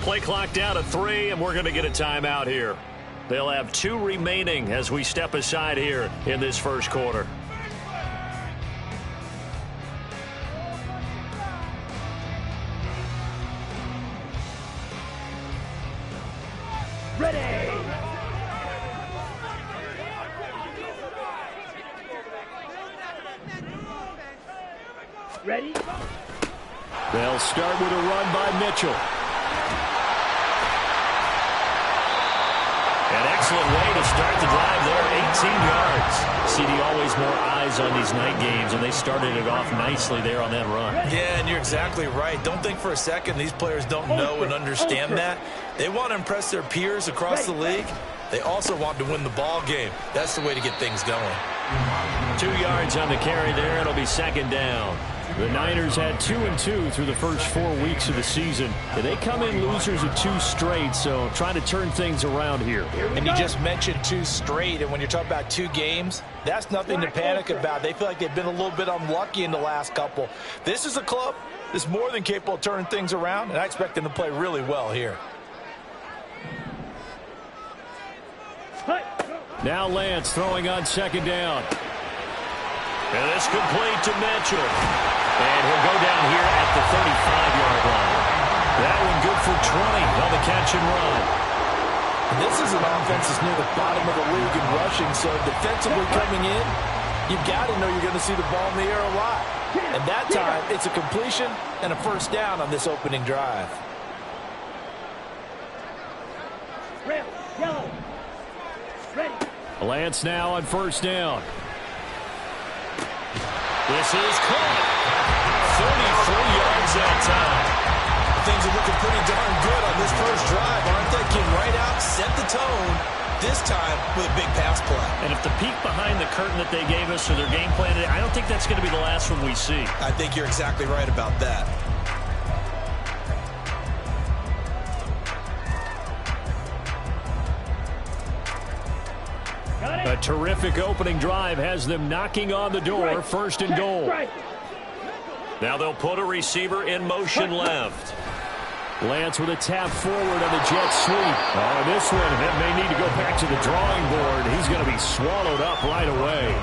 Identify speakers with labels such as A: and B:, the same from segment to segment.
A: Play clock down to 3, and we're going to get a timeout here. They'll have 2 remaining as we step aside here in this first quarter.
B: Ready! Ready?
A: They'll start with a run by Mitchell. An excellent way to start the drive there, 18 yards. CD, always more eyes on these night games, and they started it off nicely there on that run.
C: Yeah, and you're exactly right. Don't think for a second these players don't know and understand that. They want to impress their peers across the league. They also want to win the ball game. That's the way to get things going.
A: 2 yards on the carry there. It'll be second down. The Niners had 2-2 through the first 4 weeks of the season. They come in losers of 2 straight, so trying to turn things around here.
C: And you just mentioned 2 straight, and when you're talking about 2 games, that's nothing to panic about. They feel like they've been a little bit unlucky in the last couple. This is a club that's more than capable of turning things around, and I expect them to play really well here.
A: Now Lance throwing on second down. And it's complete to Mitchell. And he'll go down here at the 35-yard line. That one good for 20 on the catch and run.
C: And this is an offense that's near the bottom of the league in rushing, so defensively coming in, you've got to know you're going to see the ball in the air a lot. And that time, it's a completion and a first down on this opening drive.
B: Red, yellow. Ready.
A: Lance now on first down. This is caught. 34 yards that time.
C: Things are looking pretty darn good on this first drive, aren't they? Came right out, set the tone, this time with a big pass play.
A: And if the peek behind the curtain that they gave us or their game plan, I don't think that's going to be the last one we see.
C: I think you're exactly right about that.
A: A terrific opening drive has them knocking on the door, first and goal. Now they'll put a receiver in motion left. Lance with a tap forward on the jet sweep. Oh, this one may need to go back to the drawing board. He's going to be swallowed up right away.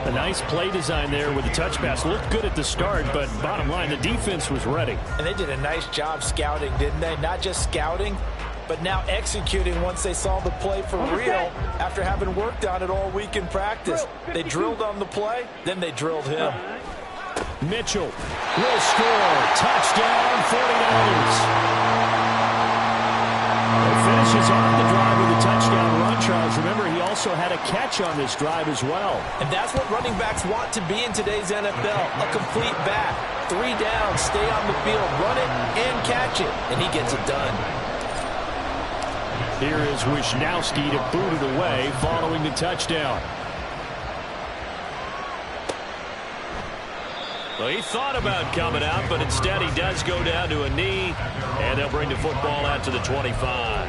A: A nice play design there with the touch pass. Looked good at the start, but bottom line, the defense was ready.
C: And they did a nice job scouting, didn't they? Not just scouting, but now executing once they saw the play for real after having worked on it all week in practice. They drilled on the play, then they drilled him.
A: Mitchell will score. Touchdown, 49ers. He finishes off the drive with a touchdown run, Charles. Remember, he also had a catch on this drive as well.
C: And that's what running backs want to be in today's NFL, a complete back. 3 down, stay on the field, run it and catch it, and he gets it done.
A: Here is Wisnowski to boot it away following the touchdown. Well, he thought about coming out, but instead he does go down to a knee, and they'll bring the football out to the 25.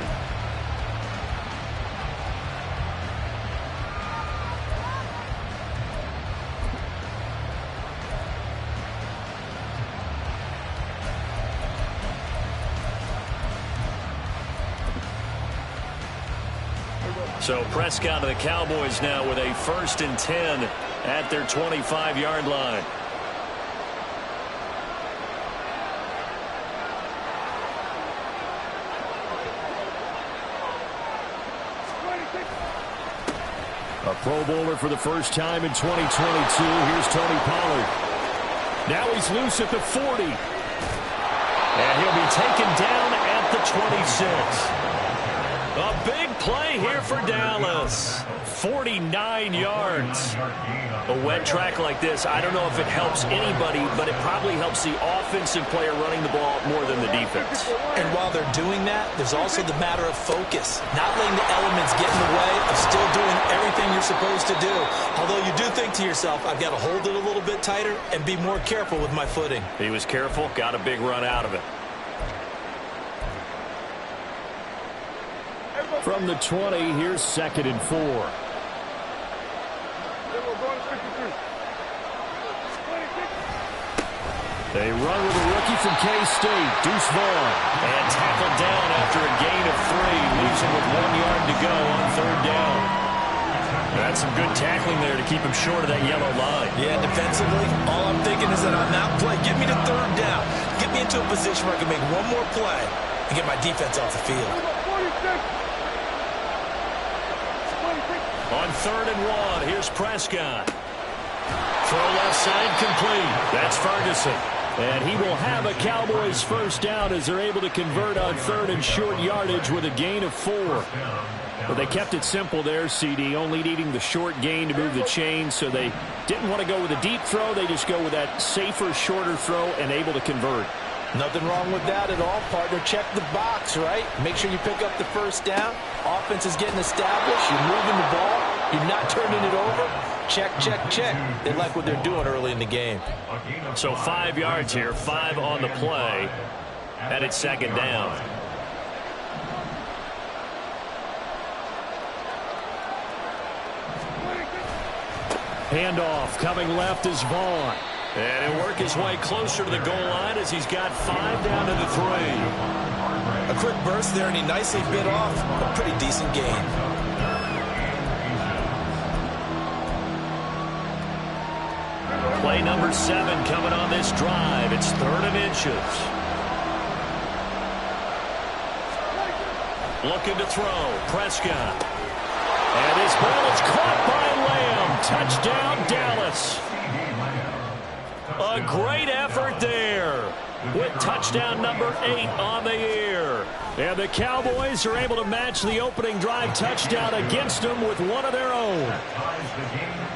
A: So Prescott of the Cowboys now with a 1st and 10 at their 25-yard line. A Pro Bowler for the first time in 2022. Here's Tony Pollard. Now he's loose at the 40. And he'll be taken down at the 26. A big play here for Dallas. 49 yards. A wet track like this, I don't know if it helps anybody, but it probably helps the offensive player running the ball more than the defense.
C: And while they're doing that, there's also the matter of focus. Not letting the elements get in the way of still doing everything you're supposed to do. Although you do think to yourself, I've got to hold it a little bit tighter and be more careful with my footing.
A: He was careful, got a big run out of it. From the 20, here's 2nd and 4. They run with a rookie from K-State, Deuce Vaughn. And tackled down after a gain of 3. Leaves him with 1 yard to go on third down. That's some good tackling there to keep him short of that yellow line.
C: Yeah, defensively, all I'm thinking is that on that play, get me to third down. Get me into a position where I can make one more play and get my defense off the field.
A: On 3rd and 1, here's Prescott. Throw left side complete. That's Ferguson. And he will have a Cowboys first down as they're able to convert on 3rd and short yardage with a gain of 4. Well, they kept it simple there, CD, only needing the short gain to move the chains, so they didn't want to go with a deep throw. They just go with that safer, shorter throw and able to convert.
C: Nothing wrong with that at all, partner. Check the box, right? Make sure you pick up the first down. Offense is getting established. You're moving the ball. You're not turning it over. Check, check, check. They like what they're doing early in the game.
A: So 5 yards here, 5 on the play, and it's 2nd down. Handoff coming left is Vaughn. And he'll work his way closer to the goal line as he's got 5 down to the 3.
C: A quick burst there, and he nicely bit off a pretty decent gain.
A: Play number 7 coming on this drive. It's 3rd and inches. Looking to throw. Prescott. And his ball is caught by Lamb. Touchdown, Dallas. A great effort there with touchdown number 8 on the year. And the Cowboys are able to match the opening drive touchdown against them with one of their own.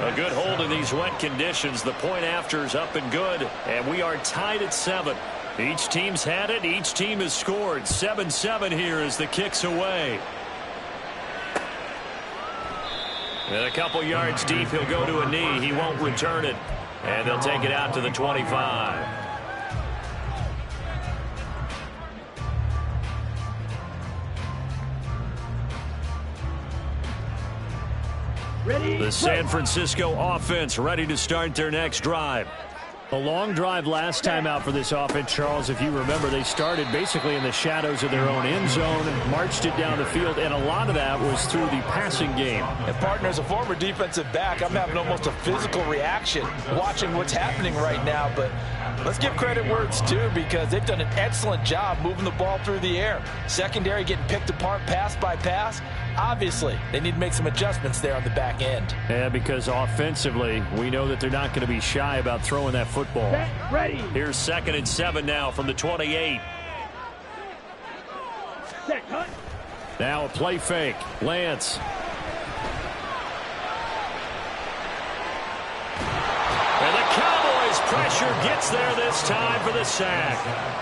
A: A good hold in these wet conditions. The point after is up and good. And we are tied at 7. Each team's had it. Each team has scored. 7-7 here as the kick's away. And a couple yards deep, he'll go to a knee. He won't return it. And they'll take it out to the 25.
B: Ready?
A: The San Francisco offense ready to start their next drive. A long drive last time out for this offense, Charles. If you remember, they started basically in the shadows of their own end zone, marched it down the field, and a lot of that was through the passing game.
C: And partner, as a former defensive back, I'm having almost a physical reaction watching what's happening right now. But let's give credit where it's due, because they've done an excellent job moving the ball through the air. Secondary getting picked apart pass by pass. Obviously, they need to make some adjustments there on the back end.
A: Yeah, because offensively, we know that they're not going to be shy about throwing that football.
B: Set, ready.
A: Here's 2nd and 7 now from the 28.
B: Set, cut.
A: Now a play fake. Lance. And the Cowboys pressure gets there this time for the sack.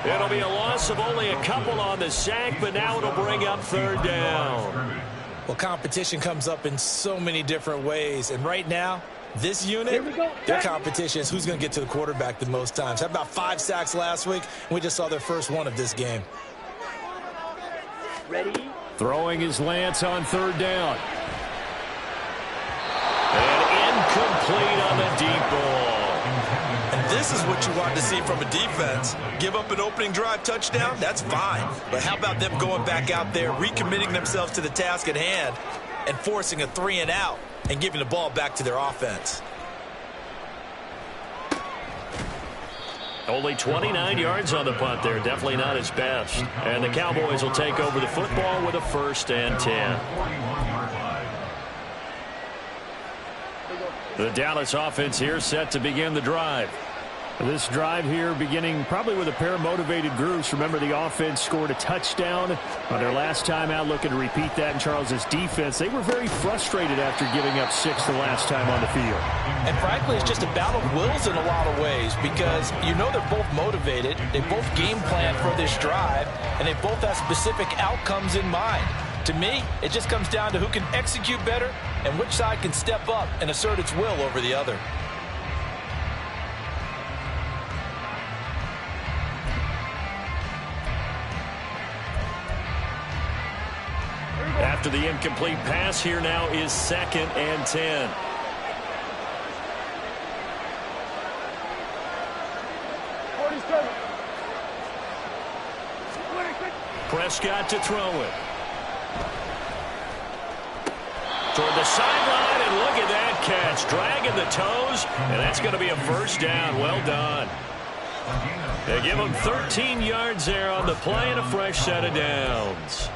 A: It'll be a loss of only a couple on the sack, but now it'll bring up 3rd down.
C: Well, competition comes up in so many different ways. And right now, this unit, their competition is who's going to get to the quarterback the most times. Had about 5 sacks last week, and we just saw their first one of this game.
B: Ready?
A: Throwing his Lance on 3rd down. And incomplete on the deep ball.
C: And this is what you want to see from a defense. Give up an opening drive touchdown, that's fine. But how about them going back out there, recommitting themselves to the task at hand, and forcing a 3 and out and giving the ball back to their offense.
A: Only 29 yards on the punt there. Definitely not his best. And the Cowboys will take over the football with a 1st and 10. The Dallas offense here set to begin the drive. This drive here beginning probably with a pair of motivated groups. Remember, the offense scored a touchdown on their last time out, looking to repeat that in Charles's defense. They were very frustrated after giving up 6 the last time on the field.
C: And frankly, it's just a battle of wills in a lot of ways, because you know they're both motivated, they both game plan for this drive, and they both have specific outcomes in mind. To me, it just comes down to who can execute better and which side can step up and assert its will over the other.
A: After the incomplete pass, here now is 2nd and 10. Prescott to throw it. Toward the sideline, and look at that catch. Dragging the toes, and that's going to be a first down. Well done. They give him 13 yards there on the play and a fresh set of downs.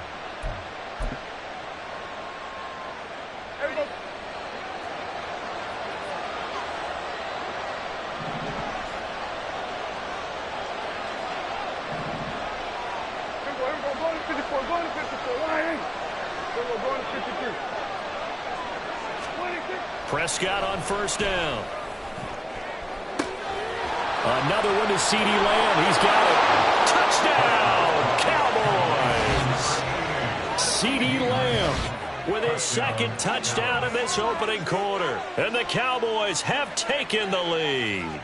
A: Prescott on first down. Another one to CeeDee Lamb. He's got it. Touchdown, Cowboys. CeeDee Lamb with his second touchdown in this opening quarter. And the Cowboys have taken the lead.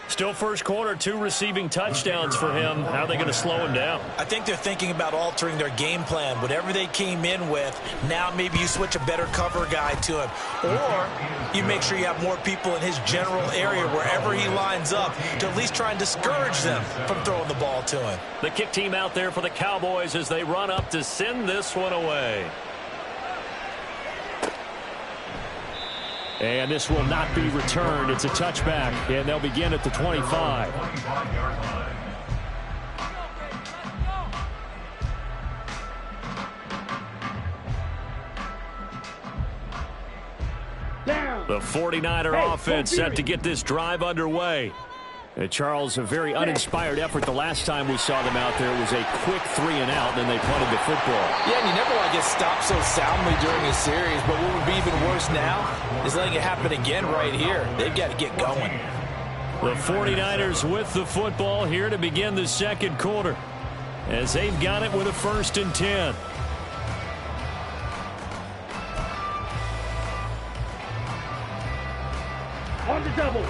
A: Still first quarter, 2 receiving touchdowns for him. How are they going to slow him down?
C: I think they're thinking about altering their game plan. Whatever they came in with, now maybe you switch a better cover guy to him. Or you make sure you have more people in his general area wherever he lines up to at least try and discourage them from throwing the ball to him.
A: The kick team out there for the Cowboys as they run up to send this one away. And this will not be returned. It's a touchback, and they'll begin at the 25. The 49er offense set to get this drive underway. Charles, a very uninspired effort the last time we saw them out there. It was a quick 3-and-out, and then they punted the football.
C: Yeah, and you never want to get stopped so soundly during a series, but what would be even worse now is letting it happen again right here. They've got to get going.
A: The 49ers with the football here to begin the second quarter, as they've got it with a 1st and 10.
B: On the double.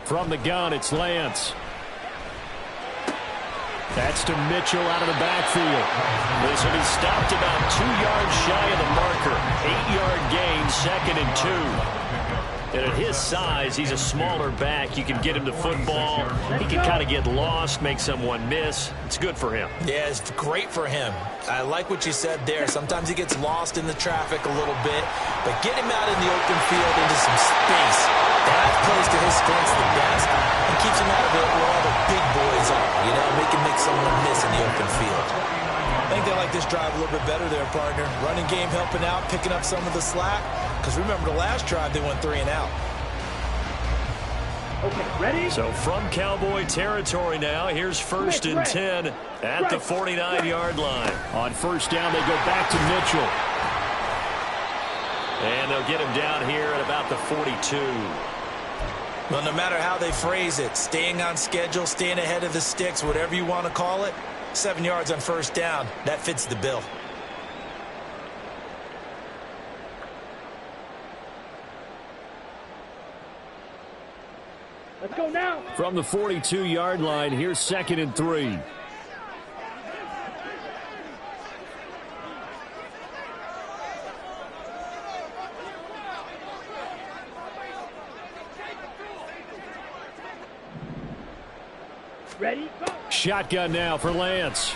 A: From the gun, it's Lance. That's to Mitchell out of the backfield. This will be stopped about 2 yards shy of the marker. 8-yard gain, 2nd and 2. And at his size, he's a smaller back. You can get him the football. He can kind of get lost, make someone miss. It's good for him.
C: Yeah, it's great for him. I like what you said there. Sometimes he gets lost in the traffic a little bit, but get him out in the open field into some space. That plays to his strengths the best and keeps him out of it where all the big boys are. You know, make someone miss in the open field. I think they like this drive a little bit better there, partner. Running game helping out, picking up some of the slack. Because remember, the last drive, they went 3-and-out.
B: Okay, ready?
A: So from Cowboy territory now, here's 1st and 10 at the 49-yard line. On first down, they go back to Mitchell. And they'll get him down here at about the 42.
C: Well, no matter how they phrase it, staying on schedule, staying ahead of the sticks, whatever you want to call it, 7 yards on first down, that fits the bill.
B: Let's go now.
A: From the 42-yard line, here's 2nd and 3.
B: Ready? Go.
A: Shotgun now for Lance.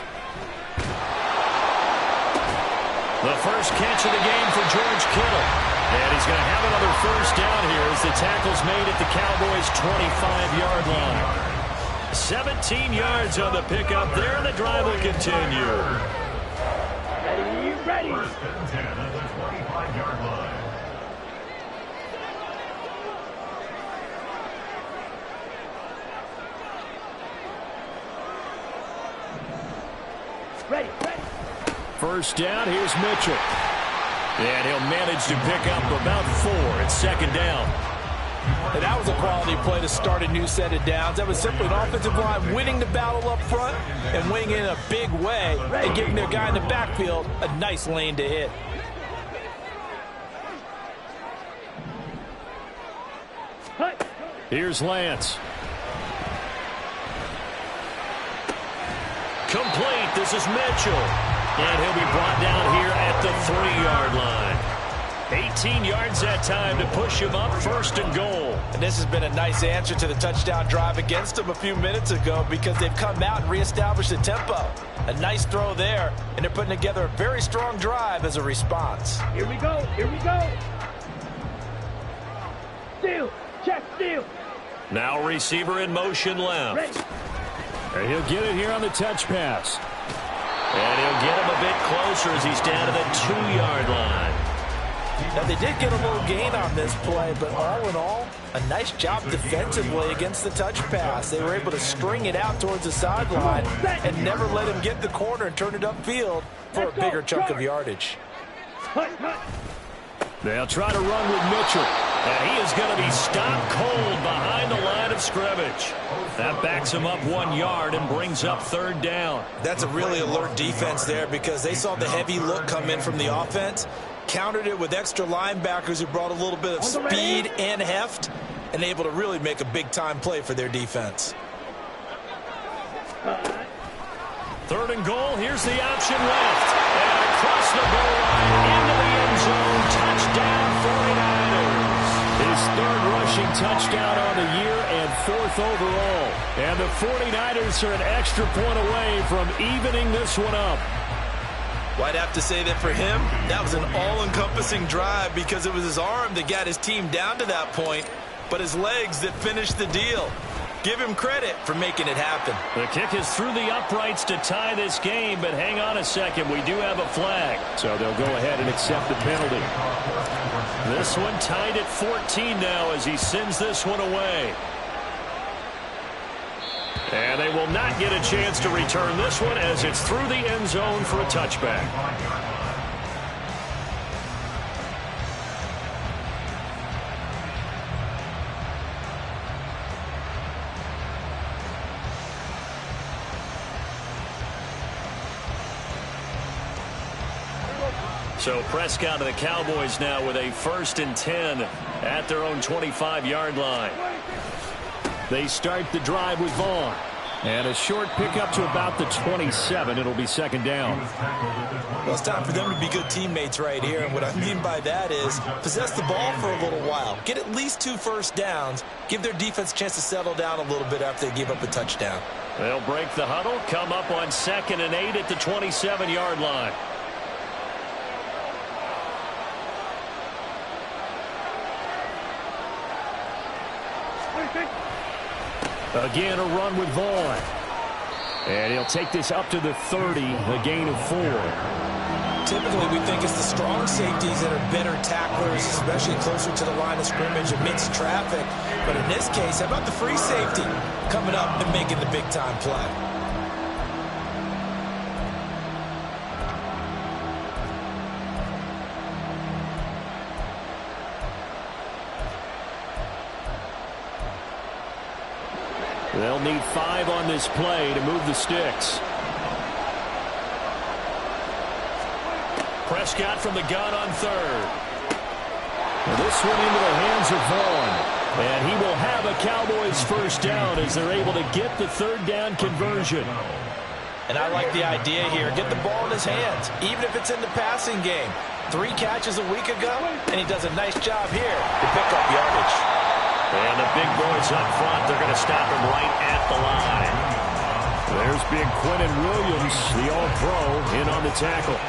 A: The first catch of the game for George Kittle. And he's going to have another first down here as the tackle's made at the Cowboys' 25-yard line. 17 yards on the pickup there, and the drive will continue.
B: Ready, ready. Ready, ready.
A: First down, here's Mitchell. And he'll manage to pick up about 4 at 2nd down.
C: And that was a quality play to start a new set of downs. That was simply an offensive line winning the battle up front and winning in a big way and giving their guy in the backfield a nice lane to hit.
A: Here's Lance. Complete. This is Mitchell. And he'll be brought down here at the 3-yard line. 18 yards that time to push him up 1st and goal.
C: And this has been a nice answer to the touchdown drive against them a few minutes ago because they've come out and reestablished the tempo. A nice throw there, and they're putting together a very strong drive as a response.
B: Here we go. Here we go. Steal. Check steal.
A: Now receiver in motion left.
B: Ready.
A: And he'll get it here on the touch pass. And he'll get him a bit closer as he's down to the 2-yard line.
C: Now, they did get a little gain on this play, but all in all, a nice job defensively against the touch pass. They were able to string it out towards the sideline and never let him get the corner and turn it upfield for a bigger chunk of yardage.
A: They'll try to run with Mitchell. And he is going to be stopped cold behind the line of scrimmage. That backs him up 1 yard and brings up 3rd down.
C: That's a really alert defense there because they saw the heavy look come in from the offense, countered it with extra linebackers who brought a little bit of speed and heft, and able to really make a big-time play for their defense.
A: 3rd and goal. Here's the option left. And across the goal line into the end zone. Touchdown, 49ers. His 3rd rushing touchdown on the year and 4th overall. And the 49ers are an extra point away from evening this one up.
C: Well, I'd have to say that for him, that was an all-encompassing drive because it was his arm that got his team down to that point, but his legs that finished the deal. Give him credit for making it happen.
A: The kick is through the uprights to tie this game, but hang on a second. We do have a flag. So they'll go ahead and accept the penalty. This one tied at 14 now as he sends this one away. And they will not get a chance to return this one as it's through the end zone for a touchback. So Prescott and the Cowboys now with a 1st and 10 at their own 25-yard line. They start the drive with Vaughn. And a short pickup to about the 27. It'll be 2nd down.
C: Well, it's time for them to be good teammates right here. And what I mean by that is possess the ball for a little while. Get at least 2 first downs. Give their defense a chance to settle down a little bit after they give up a touchdown.
A: They'll break the huddle, come up on 2nd and 8 at the 27-yard line. Again, a run with Vaughn. And he'll take this up to the 30, a gain of 4.
C: Typically, we think it's the strong safeties that are better tacklers, especially closer to the line of scrimmage amidst traffic. But in this case, how about the free safety coming up and making the big-time play?
A: They'll need 5 on this play to move the sticks. Prescott from the gun on 3rd. This one into the hands of Vaughn. And he will have a Cowboys 1st down as they're able to get the 3rd down conversion.
C: And I like the idea here. Get the ball in his hands, even if it's in the passing game. 3 catches a week ago, and he does a nice job here to pick up yardage.
A: And the big boys up front, they're going to stop him right at the line. There's big Quentin Williams, the all-pro, in on the tackle.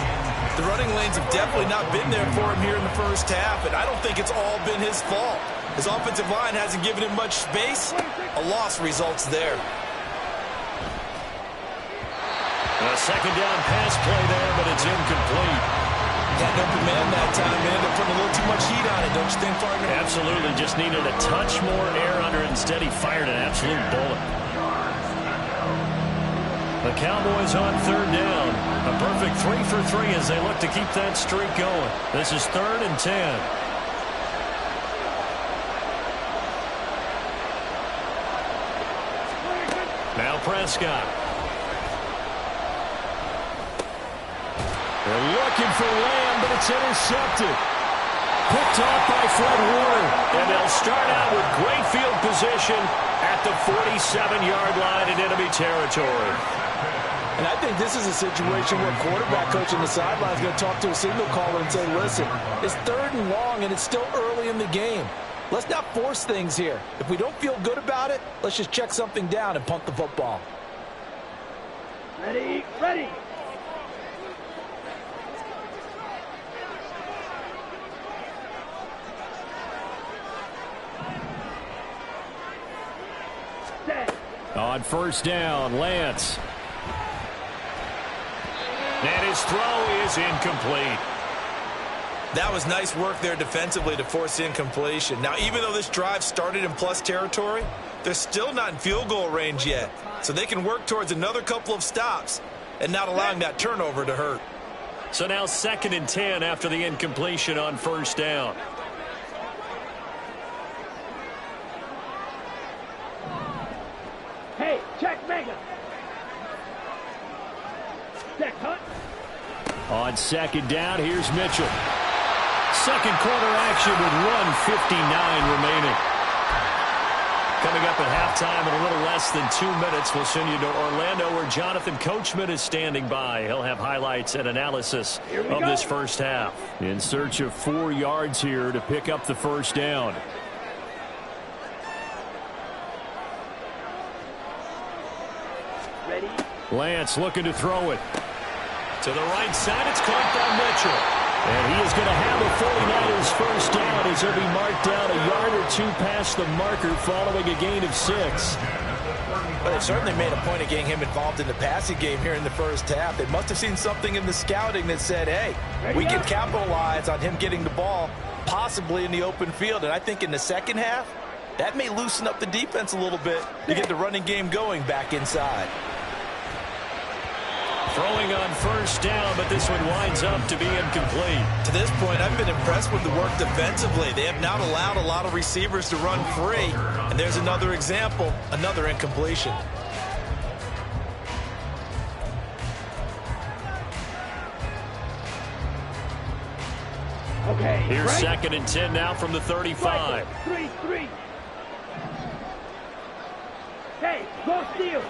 C: The running lanes have definitely not been there for him here in the first half, and I don't think it's all been his fault. His offensive line hasn't given him much space. A loss results there.
A: A 2nd down pass play there, but it's incomplete.
C: Got no command that time, man. They're putting a little too much heat on it, don't you think, partner?
A: Absolutely. Just needed a touch more air under it. Instead, he fired an absolute bullet. The Cowboys on 3rd down. A perfect 3 for 3 as they look to keep that streak going. This is 3rd and 10. Now Prescott. They're looking for Lamb, but it's intercepted. Picked off by Fred Warner. And they'll start out with great field position at the 47-yard line in enemy territory.
C: And I think this is a situation where quarterback coach on the sideline is going to talk to a signal caller and say, listen, it's 3rd and long and it's still early in the game. Let's not force things here. If we don't feel good about it, let's just check something down and punt the football.
B: Ready, ready. Set.
A: On 1st down, Lance. And his throw is incomplete.
C: That was nice work there defensively to force incompletion. Now, even though this drive started in plus territory, they're still not in field goal range yet. So they can work towards another couple of stops and not allowing that turnover to hurt.
A: So now 2nd and 10 after the incompletion on 1st down.
B: Hey, check mega. Check hunt.
A: On 2nd down, here's Mitchell. 2nd quarter action with 1:59 remaining. Coming up at halftime in a little less than 2 minutes, we'll send you to Orlando where Jonathan Coachman is standing by. He'll have highlights and analysis of this first half. In search of 4 yards here to pick up the 1st down.
B: Ready.
A: Lance looking to throw it. To the right side, it's caught by Mitchell. And he is going to have a 49ers first down as he'll be marked down a yard or 2 past the marker following a gain of 6.
C: But they certainly made a point of getting him involved in the passing game here in the first half. They must have seen something in the scouting that said, hey, we can capitalize on him getting the ball possibly in the open field. And I think in the second half, that may loosen up the defense a little bit to get the running game going back inside.
A: Throwing on 1st down, but this one winds up to be incomplete.
C: To this point, I've been impressed with the work defensively. They have not allowed a lot of receivers to run free. And there's another example, another incompletion.
B: Okay.
A: Here's
B: right.
A: 2nd and 10 now from the 35.
B: 3-3. Hey, go steal.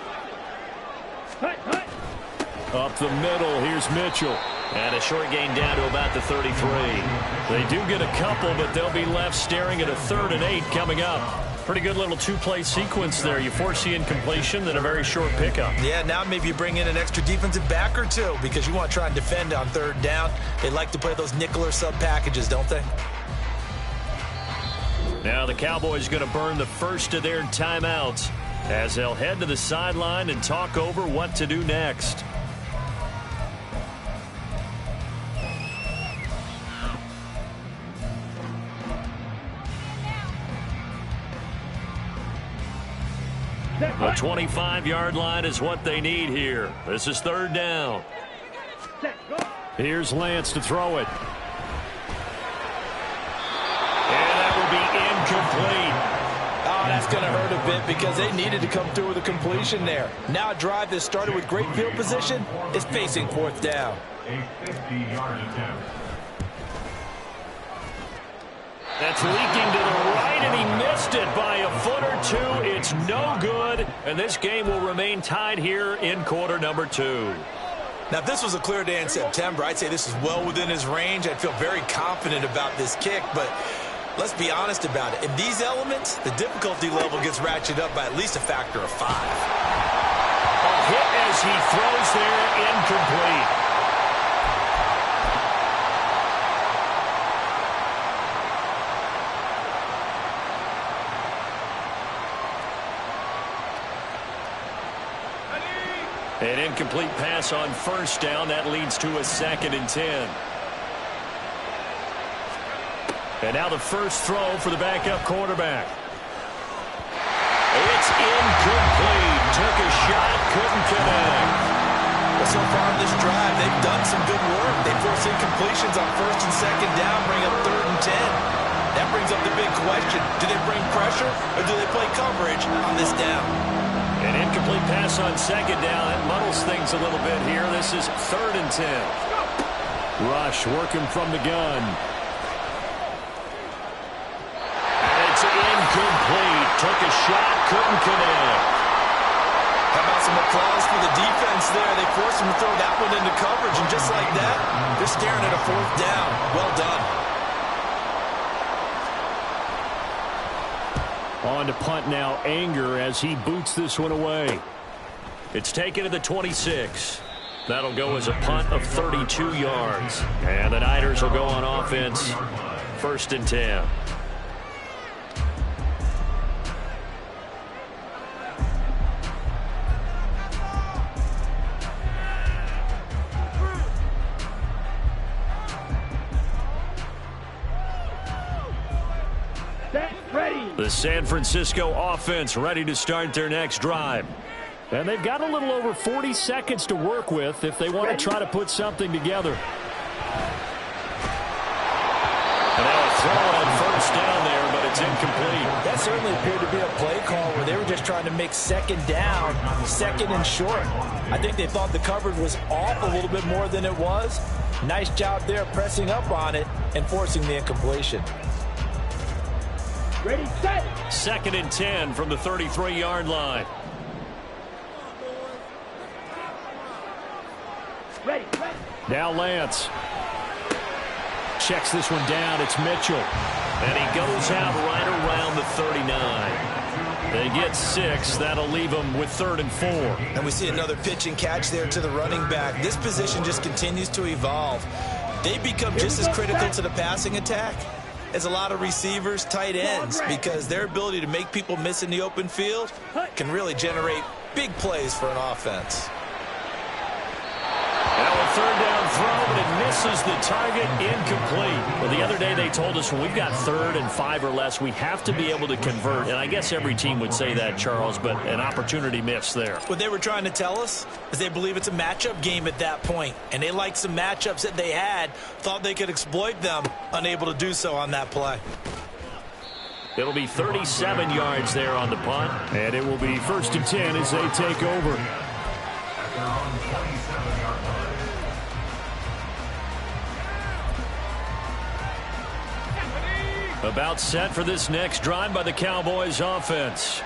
B: Hunt, hunt.
A: Up the middle, here's Mitchell. And a short gain down to about the 33. They do get a couple, but they'll be left staring at a 3rd and 8 coming up. Pretty good little 2-play sequence there. You force the incompletion, then a very short pickup.
C: Yeah, now maybe you bring in an extra defensive back or 2 because you want to try and defend on 3rd down. They like to play those nickel or sub packages, don't they?
A: Now the Cowboys going to burn the first of their timeouts as they'll head to the sideline and talk over what to do next. The 25-yard line is what they need here. This is 3rd down. Here's Lance to throw it. And that will be incomplete.
C: Oh, that's going to hurt a bit because they needed to come through with a completion there. Now a drive that started with great field position is facing 4th down.
D: A 50-yard attempt.
A: That's leaking to the right, and he missed it by a foot or 2. It's no good, and this game will remain tied here in quarter number 2.
C: Now, if this was a clear day in September, I'd say this is well within his range. I'd feel very confident about this kick, but let's be honest about it. In these elements, the difficulty level gets ratcheted up by at least a factor of 5.
A: A hit as he throws there, incomplete. An incomplete pass on 1st down. That leads to a 2nd and 10. And now the first throw for the backup quarterback. It's incomplete. Took a shot, couldn't connect.
C: Well, so far in this drive, they've done some good work. They force incompletions on 1st and 2nd down, bring up 3rd and 10. That brings up the big question. Do they bring pressure or do they play coverage on this down?
A: An incomplete pass on 2nd down. That muddles things a little bit here. This is 3rd and 10. Rush working from the gun. And it's incomplete. Took a shot, couldn't connect.
C: How about some applause for the defense there? They forced him to throw that one into coverage, and just like that, they're staring at a 4th down. Well done.
A: On to punt now, Anger, as he boots this one away. It's taken to the 26. That'll go as a punt of 32 yards. And the Niners will go on offense, 1st and 10. The San Francisco offense ready to start their next drive. And they've got a little over 40 seconds to work with if they want to try to put something together. And now a throw on 1st down there, but it's incomplete.
C: That certainly appeared to be a play call where they were just trying to make 2nd down, 2nd and short. I think they thought the coverage was off a little bit more than it was. Nice job there pressing up on it and forcing the incompletion.
B: Ready, set.
A: 2nd and 10 from the 33-yard line.
B: Ready.
A: Now Lance. Checks this one down. It's Mitchell. And he goes out right around the 39. They get 6. That'll leave them with 3rd and 4.
C: And we see another pitch and catch there to the running back. This position just continues to evolve. They become just as critical to the passing attack as a lot of receivers, tight ends, because their ability to make people miss in the open field can really generate big plays for an offense.
A: Now a 3rd down throw, but it misses the target, incomplete. Well, the other day they told us when we've got 3rd and 5 or less, we have to be able to convert. And I guess every team would say that, Charles, but an opportunity missed there.
C: What they were trying to tell us is they believe it's a matchup game at that point. And they liked some matchups that they had, thought they could exploit them, unable to do so on that play.
A: It'll be 37 yards there on the punt. And it will be 1st and 10 as they take over. About set for this next drive by the Cowboys offense.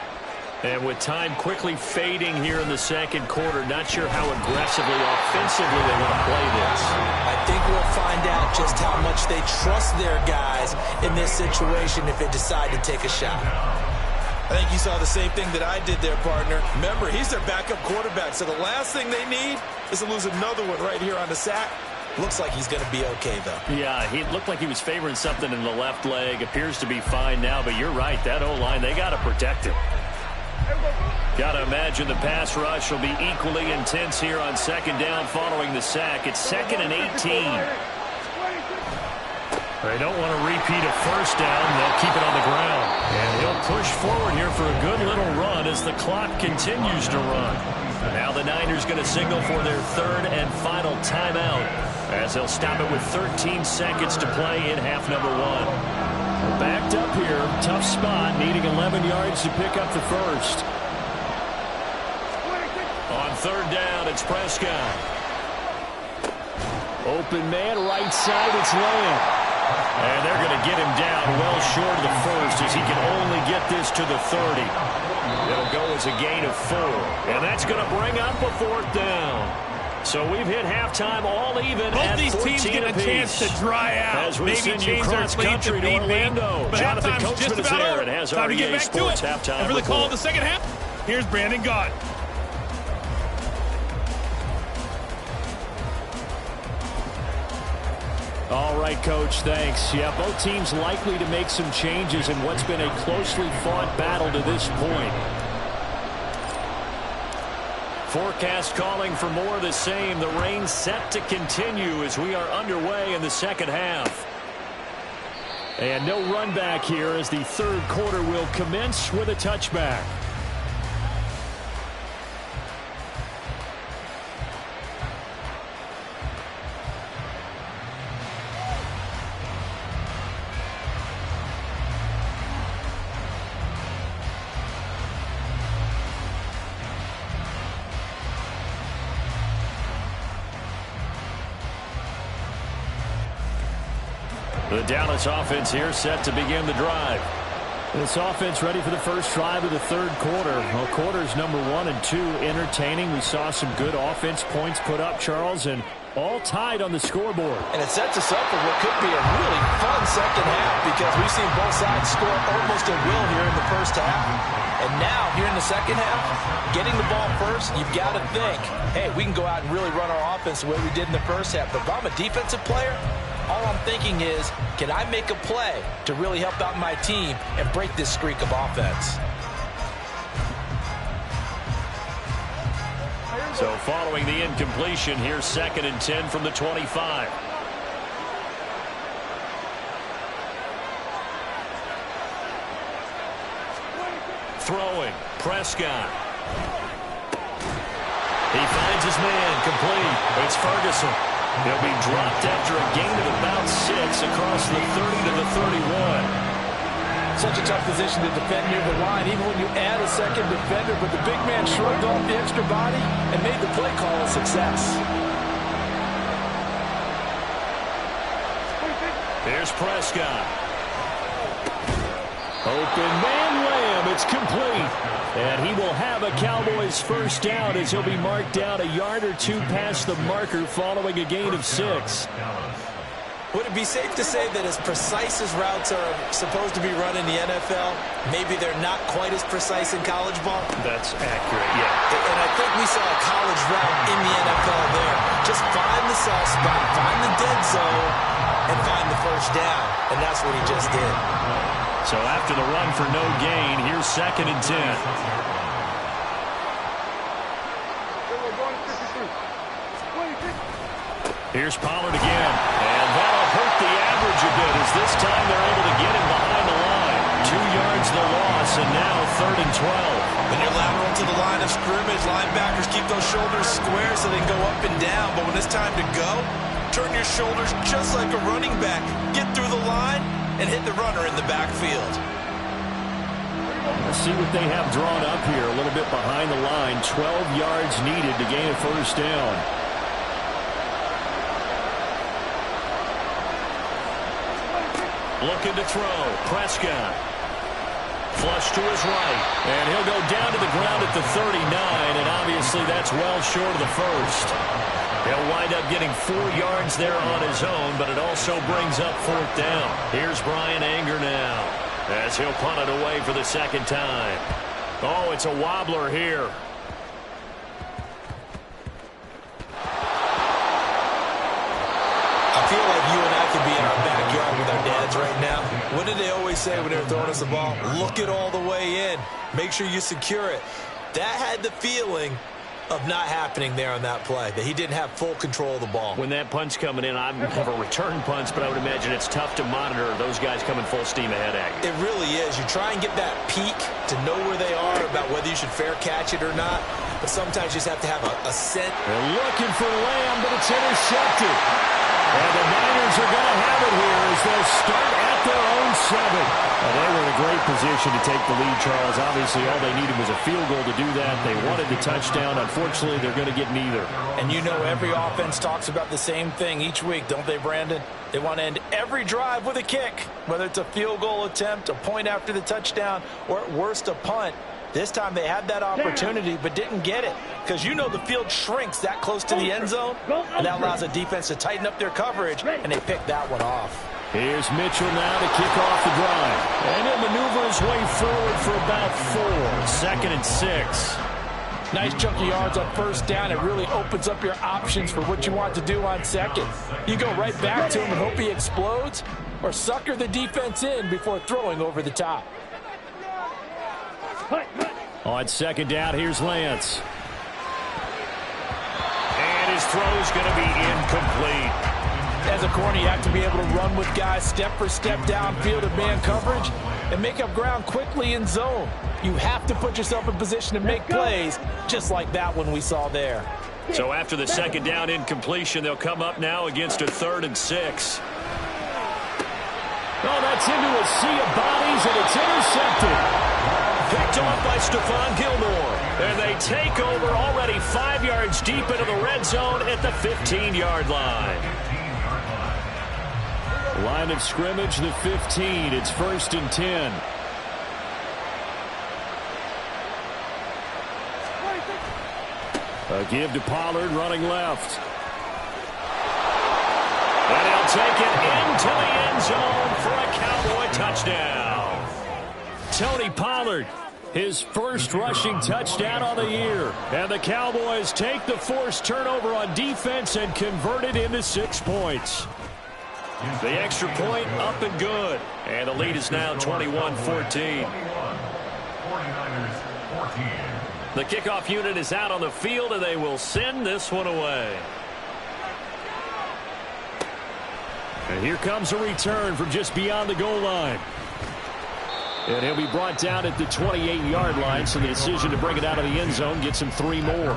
A: And with time quickly fading here in the 2nd quarter, not sure how aggressively, offensively they want to play this.
C: I think we'll find out just how much they trust their guys in this situation if they decide to take a shot. I think you saw the same thing that I did there, partner. Remember, he's their backup quarterback, so the last thing they need is to lose another one right here on the sack. Looks like he's going to be okay, though.
A: Yeah, he looked like he was favoring something in the left leg. Appears to be fine now, but you're right. That O-line, they got to protect him. Got to imagine the pass rush will be equally intense here on 2nd down following the sack. It's 2nd and 18. They don't want to repeat a 1st down. They'll keep it on the ground. And he'll push forward here for a good little run as the clock continues to run. Now the Niners going to signal for their 3rd and final timeout as they'll stop it with 13 seconds to play in half number 1. Backed up here, tough spot, needing 11 yards to pick up the 1st. On 3rd down, it's Prescott. Open man, right side, it's Lamb. And they're going to get him down well short of the 1st as he can only get this to the 30. It'll go as a gain of 4. And that's going to bring up a 4th down. So we've hit halftime all even
E: Both
A: at
E: these teams get a chance to dry out.
A: As we
E: maybe
A: send you
E: change their
A: cross
E: lead to
A: country to
E: beat
A: Orlando.
E: But
A: Jonathan
E: halftime's just
A: Coachman is
E: about
A: there
E: over.
A: and has
E: Time to get
A: REA
E: back to
A: Sports
E: it.
A: halftime
E: And for the call of
A: report.
E: the 2nd half, here's Brandon Gott.
A: All right, Coach, thanks. Yeah, both teams likely to make some changes in what's been a closely fought battle to this point. Forecast calling for more of the same. The rain set to continue as we are underway in the 2nd half. And no run back here as the 3rd quarter will commence with a touchback. The Dallas offense here set to begin the drive. This offense ready for the first drive of the third quarter. Well, quarters number 1 and 2 entertaining. We saw some good offense points put up, Charles, and all tied on the scoreboard.
C: And it sets us up for what could be a really fun second half because we've seen both sides score almost at will here in the first half. And now, here in the second half, getting the ball first, you've got to think, hey, we can go out and really run our offense the way we did in the first half. But if I'm a defensive player, all I'm thinking is, can I make a play to really help out my team and break this streak of offense?
A: So following the incompletion, here's 2nd and 10 from the 25. Throwing, Prescott. He finds his man, complete. It's Ferguson. He'll be dropped after a gain of about 6 across the 30 to the 31.
C: Such a tough position to defend near the line, even when you add a second defender, but the big man shrugged off the extra body and made the play call a success.
A: Here's Prescott. Open man layup. It's complete. And he will have a Cowboys first down as he'll be marked down a yard or 2 past the marker following a gain of 6.
C: Would it be safe to say that as precise as routes are supposed to be run in the NFL, maybe they're not quite as precise in college ball?
A: That's accurate, yeah.
C: And I think we saw a college route in the NFL there. Just find the soft spot, find the dead zone, and find the first down. And that's what he just did.
A: So after the run for no gain, here's 2nd and 10. Here's Pollard again. And that'll hurt the average a bit as this time they're able to get him behind the line. 2 yards the loss, and now 3rd and 12.
C: When you're lateral to the line of scrimmage, linebackers keep those shoulders square so they can go up and down. But when it's time to go, turn your shoulders just like a running back. Get through the line and hit the runner in the backfield.
A: Let's see what they have drawn up here. A little bit behind the line. 12 yards needed to gain a first down. Looking to throw. Prescott. Flush to his right. And he'll go down to the ground at the 39. And obviously that's well short of the first. He'll wind up getting 4 yards there on his own, but it also brings up 4th down. Here's Brian Anger now as he'll punt it away for the 2nd time. Oh, it's a wobbler here.
C: I feel like you and I could be in our backyard with our dads right now. What did they always say when they were throwing us the ball? Look it all the way in. Make sure you secure it. That had the feeling of not happening there on that play, that he didn't have full control of the ball.
A: When that punch coming in, I have a return punch, but I would imagine it's tough to monitor those guys coming full steam ahead at you.
C: It really is. You try and get that peek to know where they are about whether you should fair catch it or not, but sometimes you just have to have a scent.
A: They're looking for Lamb, but it's intercepted. And the Niners are going to have it here as they'll start at their own 7. They were in a great position to take the lead, Charles. Obviously, all they needed was a field goal to do that. They wanted the touchdown. Unfortunately, they're going to get neither.
C: And you know every offense talks about the same thing each week, don't they, Brandon? They want to end every drive with a kick, whether it's a field goal attempt, a point after the touchdown, or at worst a punt. This time they had that opportunity but didn't get it because you know the field shrinks that close to the end zone, and that allows the defense to tighten up their coverage, and they picked that one off.
A: Here's Mitchell now to kick off the drive. And he'll maneuver his way forward for about 4. 2nd and 6.
C: Nice chunky yards on first down. It really opens up your options for what you want to do on second. You go right back to him and hope he explodes, or sucker the defense in before throwing over the top.
A: On 2nd down, here's Lance. And his throw's going to be incomplete.
C: As a corner, you have to be able to run with guys step for step downfield in man coverage and make up ground quickly in zone. You have to put yourself in position to make plays just like that one we saw there.
A: So after the 2nd down incompletion, they'll come up now against a 3rd and 6. Oh, that's into a sea of bodies, and it's intercepted. Picked off by Stephon Gilmore. And they take over already 5 yards deep into the red zone at the 15-yard line. Line of scrimmage, the 15. It's 1st and 10. A give to Pollard running left. And he'll take it into the end zone for a Cowboy touchdown. Tony Pollard, his first rushing touchdown on the year. And the Cowboys take the forced turnover on defense and convert it into 6 points. The extra point up and good. And the lead is now 21-14. The kickoff unit is out on the field, and they will send this one away. And here comes a return from just beyond the goal line. And he'll be brought down at the 28-yard line, so the decision to bring it out of the end zone gets him 3 more.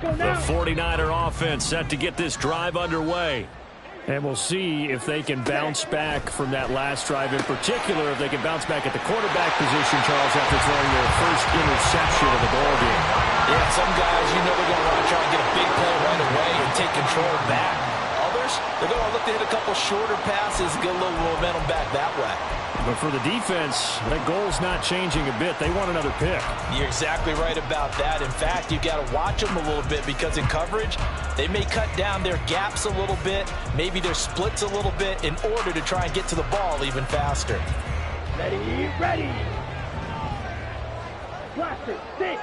A: The 49er offense set to get this drive underway. And we'll see if they can bounce back from that last drive, in particular if they can bounce back at the quarterback position, Charles, after throwing their first interception of the ballgame.
C: Yeah, some guys, you know they're going to want to try and get a big play right away and take control back. Others, they're going to look to hit a couple shorter passes, get a little momentum back that way.
A: But for the defense, that goal's not changing a bit. They want another pick.
C: You're exactly right about that. In fact, you've got to watch them a little bit because in coverage, they may cut down their gaps a little bit, maybe their splits a little bit in order to try and get to the ball even faster.
B: Ready, ready. Blaster, 6.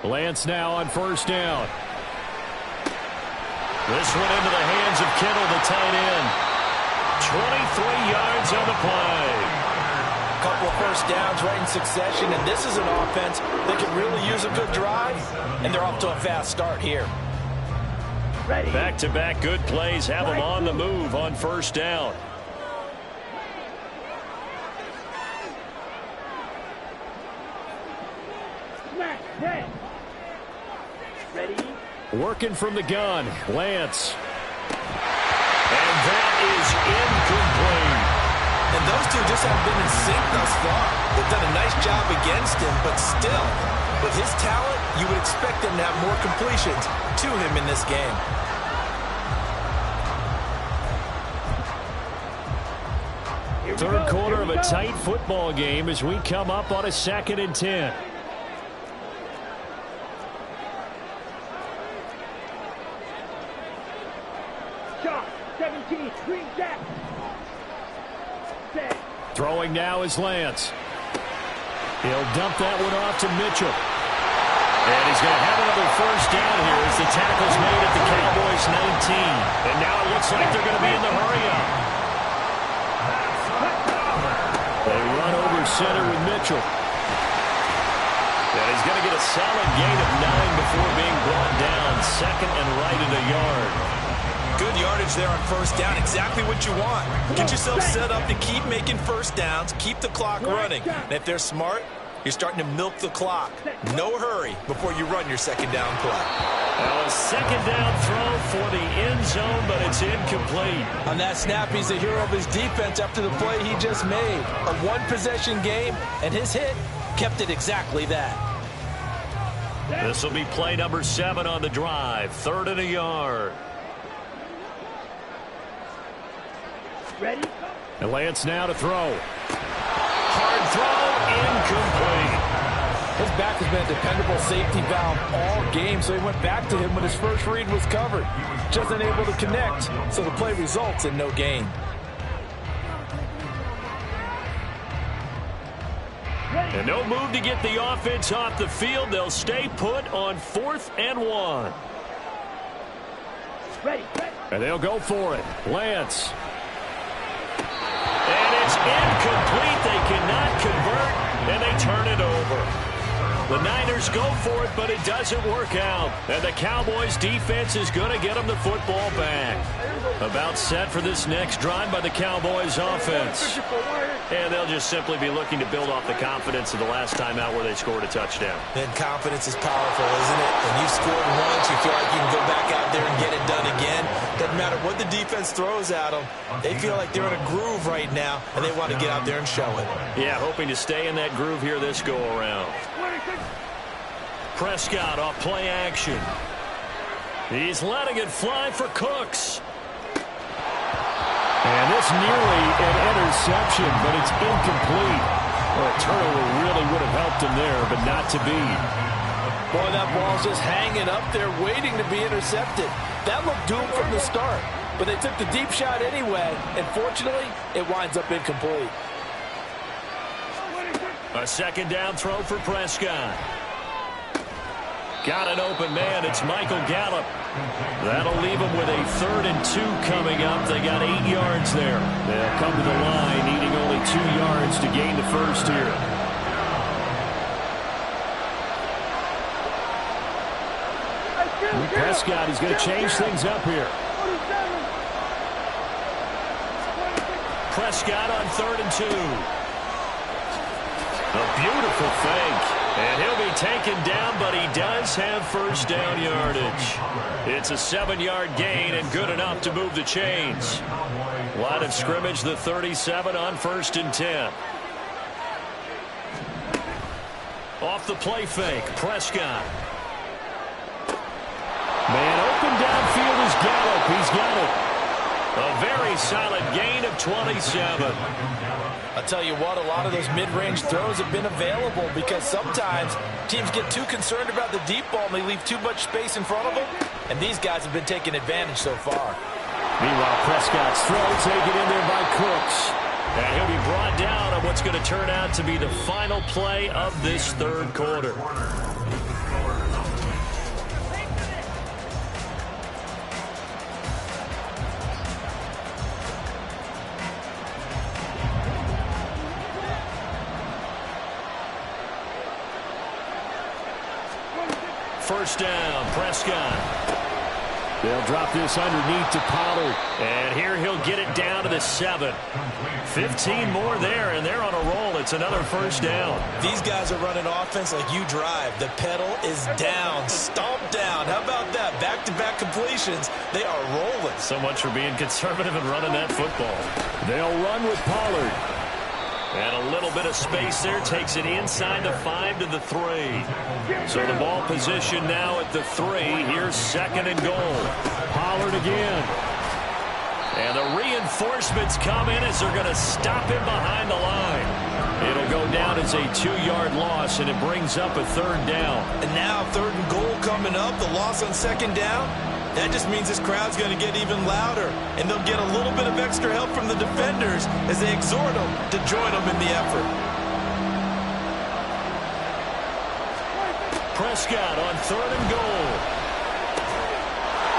A: Lance now on first down. This one into the hands of Kittle, the tight end. 23 yards on the play.
C: A couple of first downs right in succession, and this is an offense that could really use a good drive, and they're off to a fast start here.
A: Back-to-back good plays have them on the move on first down.
B: Ready?
A: Working from the gun, Lance. And that is incomplete.
C: And those two just haven't been in sync thus far. They've done a nice job against him, but still, with his talent, you would expect them to have more completions to him in this game.
A: Third quarter of a tight football game as we come up on a 2nd and 10. Throwing now is Lance. He'll dump that one off to Mitchell. And he's going to have another first down here as the tackle's made at the Cowboys 19. And now it looks like they're going to be in the hurry-up. They run over center with Mitchell. And he's going to get a solid gain of 9 before being brought down. 2nd and right in the yard.
C: Good yardage there on first down. Exactly what you want. Get yourself set up to keep making first downs. Keep the clock running. And if they're smart, you're starting to milk the clock. No hurry before you run your 2nd down play.
A: Well, a 2nd down throw for the end zone, but it's incomplete.
C: On that snap, he's the hero of his defense after the play he just made. A one-possession game, and his hit kept it exactly that.
A: This will be play number 7 on the drive. 3rd and a yard.
B: Ready?
A: And Lance now to throw. Hard throw, incomplete.
C: His back has been a dependable safety valve all game, so he went back to him when his first read was covered. Just unable to connect, so the play results in no gain.
A: And no move to get the offense off the field. They'll stay put on 4th and 1.
B: Ready.
A: And they'll go for it. Lance. And it's incomplete. They cannot convert, and they turn it over. The Niners go for it, but it doesn't work out. And the Cowboys defense is going to get them the football back. About set for this next drive by the Cowboys offense. And they'll just simply be looking to build off the confidence of the last time out where they scored a touchdown.
C: Then confidence is powerful, isn't it? When you've scored once, you feel like you can go back out there and get it done again. Doesn't matter what the defense throws at them. They feel like they're in a groove right now, and they want to get out there and show it.
A: Yeah, hoping to stay in that groove here this go-around. Prescott off play action. He's letting it fly for Cooks. And this nearly an interception, but it's incomplete. Well, a turnover really would have helped him there, but not to be.
C: Boy, that ball's just hanging up there waiting to be intercepted. That looked doomed from the start, but they took the deep shot anyway, and fortunately, it winds up incomplete.
A: A second down throw for Prescott. Got an open man. It's Michael Gallup. That'll leave them with a 3rd and 2 coming up. They got 8 yards there. They'll come to the line needing only 2 yards to gain the first here. Prescott is going to change things up here. Prescott on 3rd and 2. A beautiful fake. And he'll be taken down, but he does have first down yardage. It's a 7-yard gain and good enough to move the chains. Line of scrimmage, the 37 on 1st and 10. Off the play fake, Prescott. Man open downfield is Gallup. He's got it. A very solid gain of 27.
C: I'll tell you what, a lot of those mid-range throws have been available because sometimes teams get too concerned about the deep ball and they leave too much space in front of them, and these guys have been taking advantage so far.
A: Meanwhile, Prescott's throw taken in there by Cooks. And he'll be brought down on what's going to turn out to be the final play of this 3rd quarter. First down, Prescott. They'll drop this underneath to Pollard. And here he'll get it down to the 7. 15 more there, and they're on a roll. It's another first down.
C: These guys are running offense like you drive. The pedal is down, stomped down. How about that? Back-to-back completions. They are rolling.
A: So much for being conservative and running that football. They'll run with Pollard. And a little bit of space there takes it inside the 5 to the 3. So the ball position now at the 3. Here's 2nd and goal. Pollard again. And the reinforcements come in as they're going to stop him behind the line. It'll go down as a 2-yard loss, and it brings up a 3rd down.
C: And now 3rd and goal coming up. The loss on 2nd down. That just means this crowd's going to get even louder, and they'll get a little bit of extra help from the defenders as they exhort them to join them in the effort.
A: Prescott on 3rd and goal.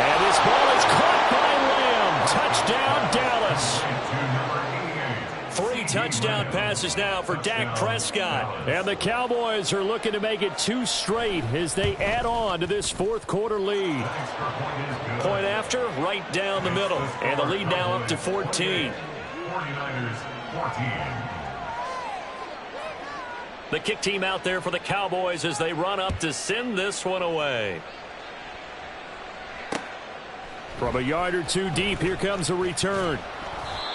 A: And this ball is caught by Lamb. Touchdown, Dallas. 3 touchdown passes now for Dak Prescott. And the Cowboys are looking to make it 2 straight as they add on to this 4th quarter lead. Point after, right down the middle. And the lead now up to 14.
D: 49ers 14.
A: The kick team out there for the Cowboys as they run up to send this one away. From a yard or 2 deep, here comes a return.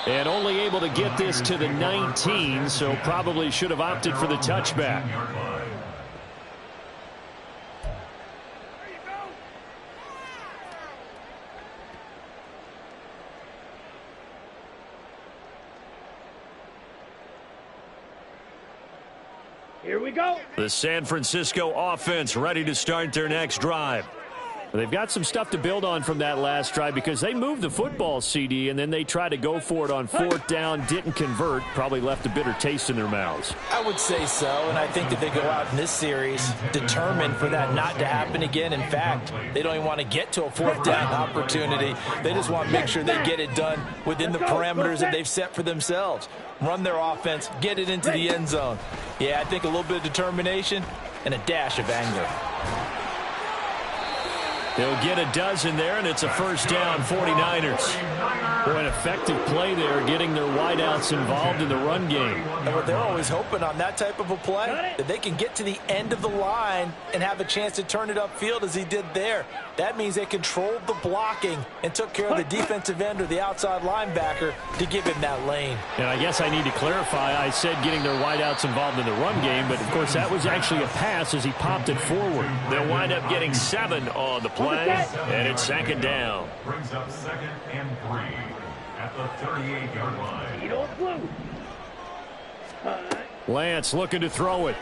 A: And only able to get this to the 19, so probably should have opted for the touchback.
B: Here we go.
A: The San Francisco offense ready to start their next drive. They've got some stuff to build on from that last drive because they moved the football, CD, and then they tried to go for it on 4th down, didn't convert, probably left a bitter taste in their mouths.
C: I would say so, and I think that they go out in this series determined for that not to happen again. In fact, they don't even want to get to a 4th down opportunity. They just want to make sure they get it done within the parameters that they've set for themselves. Run their offense, get it into the end zone. Yeah, I think a little bit of determination and a dash of anger.
A: They'll get a dozen there, and it's a first down, 49ers. Boy, an effective play there, getting their wideouts involved in the run game.
C: And what they're always hoping on that type of a play, that they can get to the end of the line and have a chance to turn it upfield as he did there. That means they controlled the blocking and took care of the defensive end or the outside linebacker to give him that lane.
A: And I guess I need to clarify, I said getting their wideouts involved in the run game, but of course that was actually a pass as he popped it forward. They'll wind up getting 7 on the play, and it's second down.
D: Brings up 2nd and 3 at the 38-yard line.
B: You don't blue.
A: Lance looking to throw it.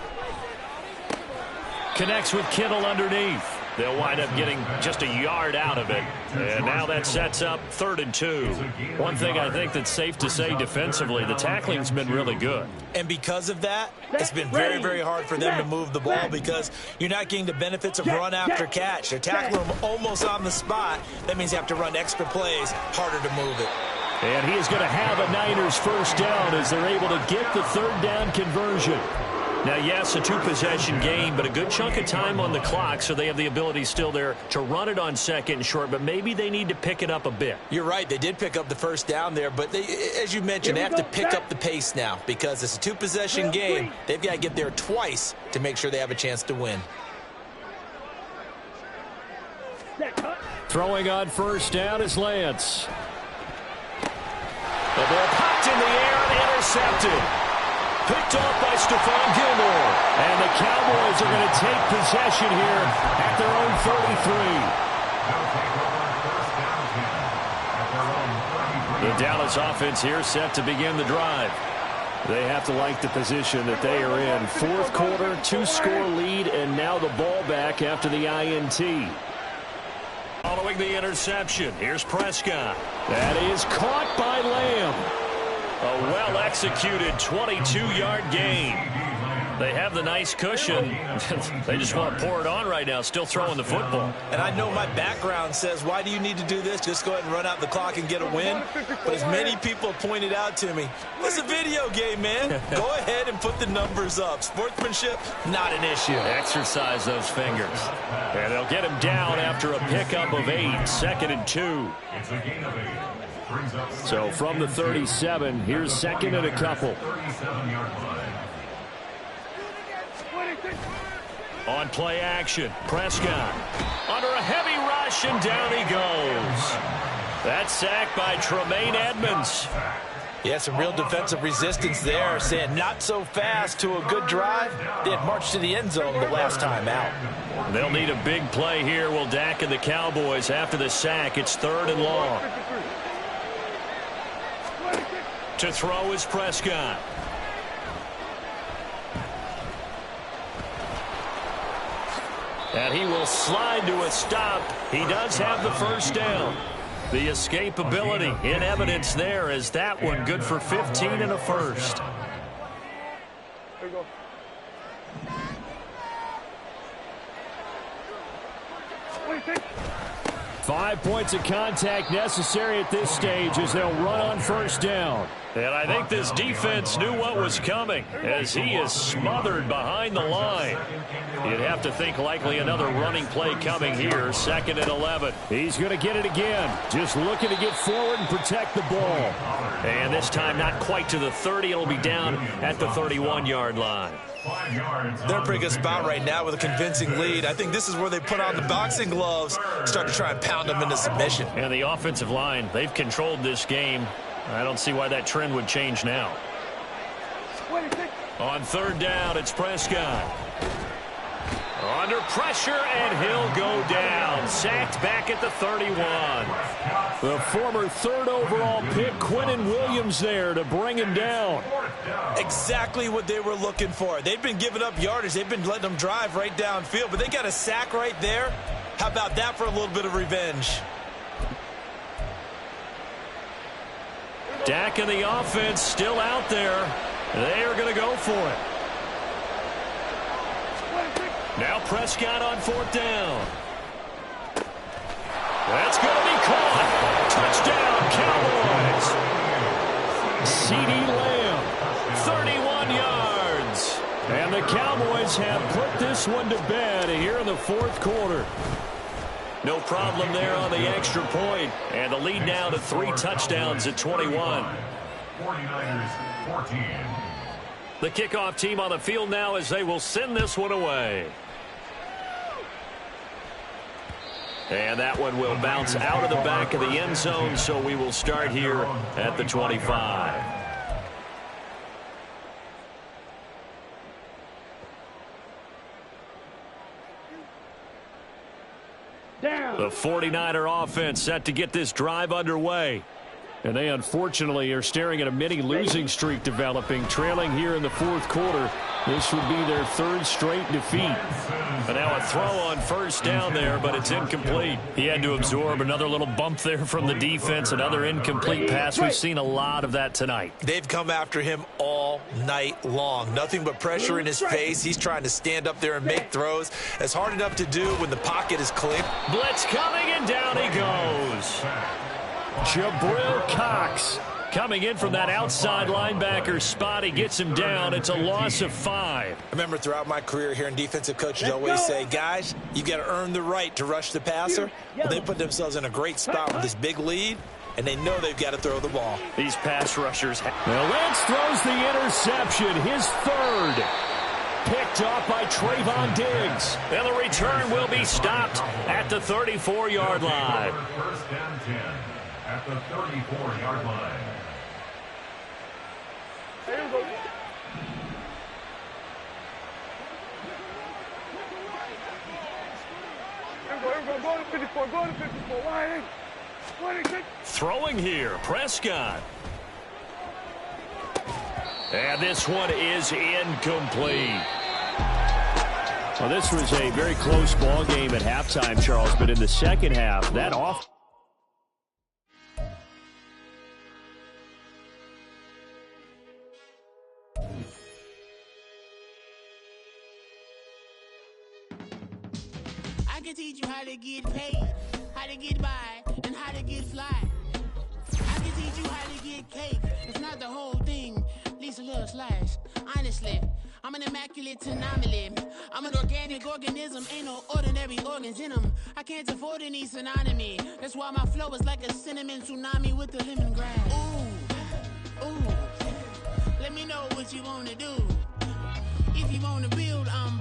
A: Connects with Kittle underneath. They'll wind up getting just a yard out of it. And now that sets up 3rd and 2. One thing I think that's safe to say defensively, the tackling's been really good.
C: And because of that, it's been very, very hard for them to move the ball because you're not getting the benefits of run after catch. They're tackling them almost on the spot. That means you have to run extra plays, harder to move it.
A: And he is going to have a Niners first down as they're able to get the 3rd down conversion. Now, yes, a 2-possession game, but a good chunk of time on the clock, so they have the ability still there to run it on 2nd and short, but maybe they need to pick it up a bit.
C: You're right. They did pick up the first down there, but they, as you mentioned, they have to pick up the pace now because it's a 2-possession game. They've got to get there twice to make sure they have a chance to win.
A: Throwing on first down is Lance. The ball popped in the air and intercepted. Picked off by Stephon Gilmore. And the Cowboys are going to take possession here at their own 33. The Dallas offense here set to begin the drive. They have to like the position that they are in. 4th quarter, 2-score lead, and now the ball back after the INT. Following the interception, here's Prescott. That is caught by Lamb. A well-executed 22-yard gain. They have the nice cushion. They just want to pour it on right now, still throwing the football.
C: And I know my background says, why do you need to do this? Just go ahead and run out the clock and get a win. But as many people pointed out to me, it's a video game, man. Go ahead and put the numbers up. Sportsmanship, not an issue.
A: Exercise those fingers. And they'll get him down after a pickup of 8, 2nd and 2.
D: It's a gain of 8.
A: So from the 37, here's 2nd and a couple.
D: 37-yard line.
A: On play action, Prescott under a heavy rush, and down he goes. That's sacked by Tremaine Edmonds.
C: Yeah, some real defensive resistance there, saying not so fast to a good drive. They had marched to the end zone the last time out.
A: They'll need a big play here, will Dak and the Cowboys after the sack. It's 3rd and long. To throw is Prescott. And he will slide to a stop. He does have the first down. The escapability in evidence there as that one good for 15 and a first.
B: Here we go.
A: 5 points of contact necessary at this stage as they'll run on first down. And I think this defense knew what was coming as he is smothered behind the line. You'd have to think likely another running play coming here, 2nd and 11. He's going to get it again, just looking to get forward and protect the ball. And this time not quite to the 30. It'll be down at the 31-yard line.
C: They're in a pretty good spot right now with a convincing lead. I think this is where they put on the boxing gloves, start to try and pound them into submission.
A: And the offensive line, they've controlled this game. I don't see why that trend would change now. On 3rd down, it's Prescott. Under pressure, and he'll go down. Sacked back at the 31. The former 3rd overall pick, Quinnen Williams, there to bring him down.
C: Exactly what they were looking for. They've been giving up yardage. They've been letting them drive right downfield, but they got a sack right there. How about that for a little bit of revenge?
A: Dak and the offense still out there. They are going to go for it. Now Prescott on 4th down. That's going to be caught. Touchdown, Cowboys. CeeDee Lamb, 31 yards. And the Cowboys have put this one to bed here in the 4th quarter. No problem there on the extra point. And the lead now to 3 touchdowns at 21.
D: 49ers 14.
A: The kickoff team on the field now as they will send this one away. And that one will bounce out of the back of the end zone, so we will start here at the 25. The 49er offense set to get this drive underway. And they unfortunately are staring at a mini losing streak developing, trailing here in the fourth quarter. This would be their 3rd straight defeat. And now a throw on first down there, but it's incomplete. He had to absorb another little bump there from the defense, another incomplete pass. We've seen a lot of that tonight.
C: They've come after him all night long. Nothing but pressure in his face. He's trying to stand up there and make throws. It's hard enough to do when the pocket is clean.
A: Blitz coming, and down he goes. Jabril Cox coming in from that outside linebacker spot. He gets him down. It's a loss of 5.
C: I remember throughout my career here in defensive coaches always say, guys, you got to earn the right to rush the passer. Well, they put themselves in a great spot with this big lead, and they know they've got to throw the ball.
A: These pass rushers. Now Lance throws the interception, his 3rd. Picked off by Trayvon Diggs. And the return will be stopped at the 34-yard line.
D: First down 10 at the 34-yard line.
B: Here we go. Go to 54. Go to 54. Why?
A: Throwing here, Prescott. And this one is incomplete. Well, this was a very close ball game at halftime, Charles, but in the second half, that off.
F: I can teach you how to get paid, how to get by, and how to get fly. I can teach you how to get cake. It's not the whole thing, at least a little slice. Honestly, I'm an immaculate anomaly. I'm an organic organism, ain't no ordinary organs in them. I can't afford any synonymy. That's why my flow is like a cinnamon tsunami with the lemongrass. Ooh, ooh. Let me know what you wanna do. If you wanna build, I'm